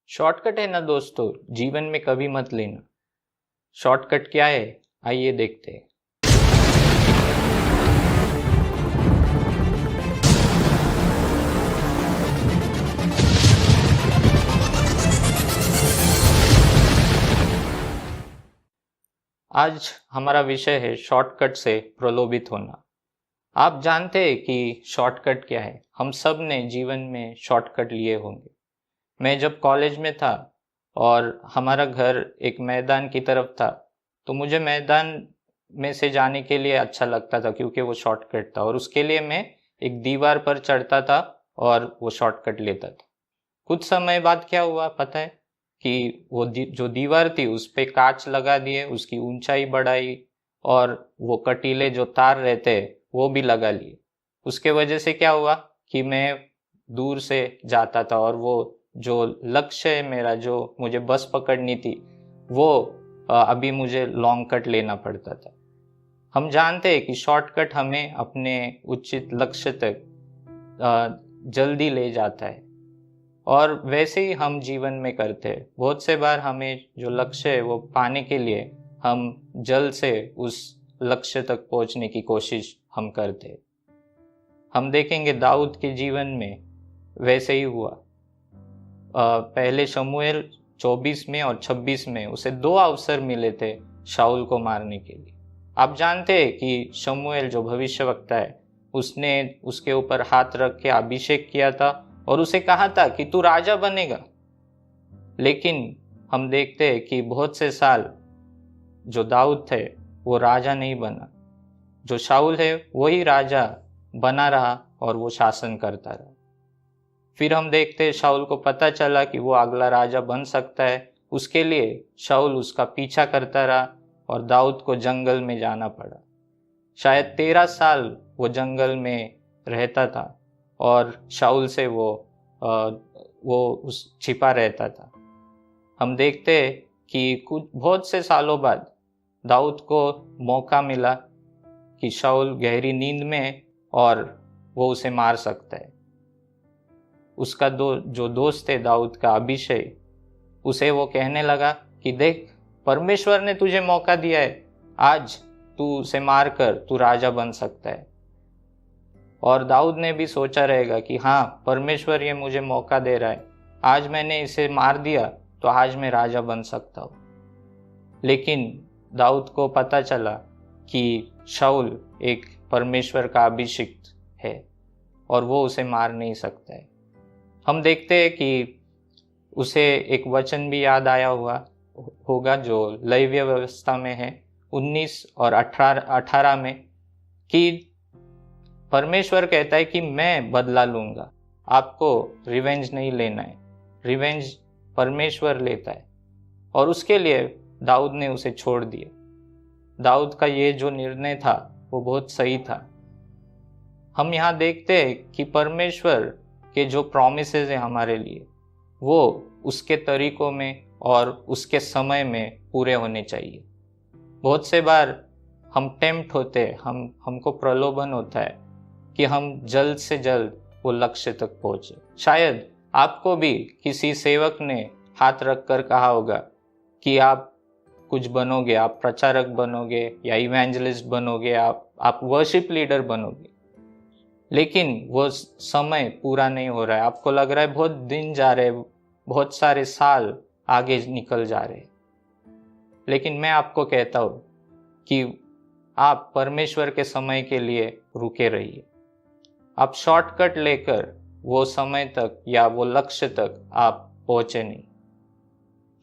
Shortcut है ना दोस्तों, जीवन में कभी मत लेना। शॉर्टकट क्या है, आइए देखते हैं। आज हमारा विषय है शॉर्टकट से प्रलोभित होना। आप जानते हैं कि शॉर्टकट क्या है? हम सब ने जीवन में शॉर्टकट लिए होंगे। मैं जब कॉलेज में था और हमारा घर एक मैदान की तरफ था, तो मुझे मैदान में से जाने के लिए अच्छा लगता था क्योंकि वो शॉर्टकट था, और उसके लिए मैं एक दीवार पर चढ़ता था और वो शॉर्टकट लेता था। कुछ समय बाद क्या हुआ पता है? कि वो जो दीवार थी उस पे कांच लगा दिए, उसकी ऊंचाई बढ़ाई और वो कटीले जो तार रहते वो भी लगा लिए। उसके वजह से क्या हुआ कि मैं दूर से जाता था और वो जो लक्ष्य है मेरा, जो मुझे बस पकड़नी थी, वो अभी मुझे लॉन्ग कट लेना पड़ता था। हम जानते हैं कि शॉर्टकट हमें अपने उचित लक्ष्य तक जल्दी ले जाता है, और वैसे ही हम जीवन में करते हैं। बहुत से बार हमें जो लक्ष्य है वो पाने के लिए हम जल्द से उस लक्ष्य तक पहुंचने की कोशिश हम करते हैं। हम देखेंगे दाऊद के जीवन में वैसे ही हुआ। पहले शमूएल 24 में और 26 में उसे 2 अवसर मिले थे शाऊल को मारने के लिए। आप जानते हैं कि शमूएल जो भविष्यवक्ता है, उसने उसके ऊपर हाथ रख के अभिषेक किया था और उसे कहा था कि तू राजा बनेगा। लेकिन हम देखते हैं कि बहुत से साल जो दाऊद थे वो राजा नहीं बना, जो शाऊल है वही राजा बना रहा और वो शासन करता रहा। फिर हम देखते हैं शाऊल को पता चला कि वो अगला राजा बन सकता है। उसके लिए शाऊल उसका पीछा करता रहा और दाऊद को जंगल में जाना पड़ा। शायद 13 साल वो जंगल में रहता था और शाऊल से वो उस छिपा रहता था। हम देखते हैं कि कुछ बहुत से सालों बाद दाऊद को मौका मिला कि शाऊल गहरी नींद में है और वो उसे मार सकता है। उसका जो दोस्त है दाऊद का, अभिषेक, उसे वो कहने लगा कि देख, परमेश्वर ने तुझे मौका दिया है, आज तू उसे मार कर तू राजा बन सकता है। और दाऊद ने भी सोचा रहेगा कि हाँ, परमेश्वर ये मुझे मौका दे रहा है, आज मैंने इसे मार दिया तो आज मैं राजा बन सकता हूँ। लेकिन दाऊद को पता चला कि शाऊल एक परमेश्वर का अभिषिक्त है और वो उसे मार नहीं सकता है। हम देखते हैं कि उसे एक वचन भी याद आया होगा जो लेवीय व्यवस्था में है 19 और 18 में, कि परमेश्वर कहता है कि मैं बदला लूंगा, आपको रिवेंज नहीं लेना है, रिवेंज परमेश्वर लेता है। और उसके लिए दाऊद ने उसे छोड़ दिया। दाऊद का ये जो निर्णय था वो बहुत सही था। हम यहाँ देखते हैं कि परमेश्वर के जो प्रॉमिसेस हैं हमारे लिए, वो उसके तरीकों में और उसके समय में पूरे होने चाहिए। बहुत से बार हम टेम्प्ट होते हैं, हमको प्रलोभन होता है कि हम जल्द से जल्द वो लक्ष्य तक पहुंचे। शायद आपको भी किसी सेवक ने हाथ रख कर कहा होगा कि आप कुछ बनोगे, आप प्रचारक बनोगे या इवेंजलिस्ट बनोगे, आप वर्शिप लीडर बनोगे, लेकिन वो समय पूरा नहीं हो रहा है। आपको लग रहा है बहुत दिन जा रहे हैं, बहुत सारे साल आगे निकल जा रहे हैं। लेकिन मैं आपको कहता हूँ कि आप परमेश्वर के समय के लिए रुके रहिए। आप शॉर्टकट लेकर वो समय तक या वो लक्ष्य तक आप पहुंचे नहीं।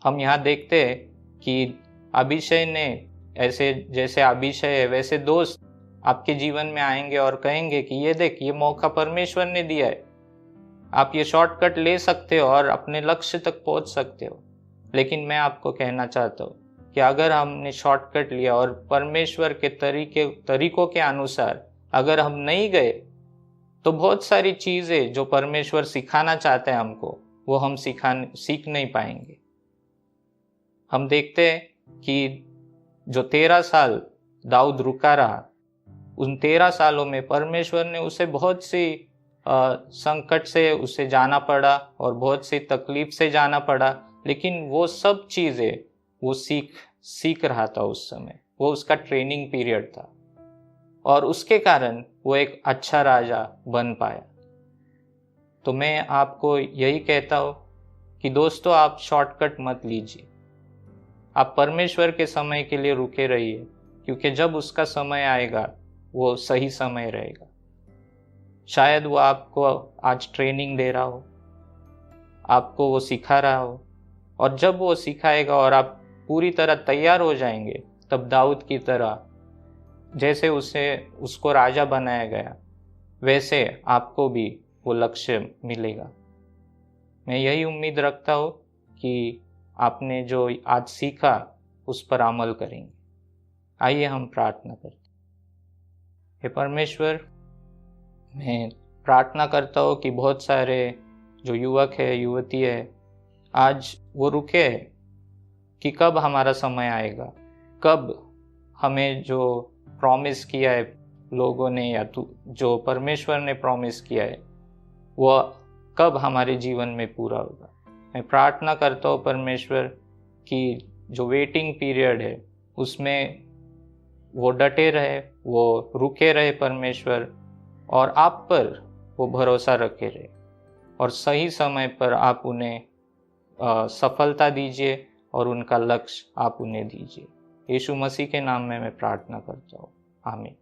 हम यहाँ देखते हैं कि अभिषेक ने, ऐसे जैसे अभिषेक है वैसे दोस्त आपके जीवन में आएंगे और कहेंगे कि ये देख, ये मौका परमेश्वर ने दिया है, आप ये शॉर्टकट ले सकते हो और अपने लक्ष्य तक पहुंच सकते हो। लेकिन मैं आपको कहना चाहता हूँ कि अगर हमने शॉर्टकट लिया और परमेश्वर के तरीकों के अनुसार अगर हम नहीं गए, तो बहुत सारी चीजें जो परमेश्वर सिखाना चाहते हैं हमको, वो हम सीख नहीं पाएंगे। हम देखते हैं कि जो 13 साल दाऊद रुका रहा, उन 13 सालों में परमेश्वर ने उसे बहुत सी संकट से उसे जाना पड़ा और बहुत सी तकलीफ से जाना पड़ा, लेकिन वो सब चीज़ें वो सीख रहा था उस समय। वो उसका ट्रेनिंग पीरियड था और उसके कारण वो एक अच्छा राजा बन पाया। तो मैं आपको यही कहता हूँ कि दोस्तों, आप शॉर्टकट मत लीजिए। आप परमेश्वर के समय के लिए रुके रहिए, क्योंकि जब उसका समय आएगा वो सही समय रहेगा। शायद वो आपको आज ट्रेनिंग दे रहा हो, आपको वो सिखा रहा हो, और जब वो सिखाएगा और आप पूरी तरह तैयार हो जाएंगे, तब दाऊद की तरह जैसे उसको राजा बनाया गया, वैसे आपको भी वो लक्ष्य मिलेगा। मैं यही उम्मीद रखता हूँ कि आपने जो आज सीखा उस पर अमल करेंगे। आइए हम प्रार्थना करते हैं। हे परमेश्वर, मैं प्रार्थना करता हूँ कि बहुत सारे जो युवक है, युवती है, आज वो रुके हैं कि कब हमारा समय आएगा, कब हमें जो प्रॉमिस किया है लोगों ने, या जो परमेश्वर ने प्रॉमिस किया है, वो कब हमारे जीवन में पूरा होगा। मैं प्रार्थना करता हूँ परमेश्वर कि जो वेटिंग पीरियड है उसमें वो डटे रहे, वो रुके रहे परमेश्वर, और आप पर वो भरोसा रखे रहे, और सही समय पर आप उन्हें सफलता दीजिए और उनका लक्ष्य आप उन्हें दीजिए। यीशु मसीह के नाम में मैं प्रार्थना करता हूँ, आमीन।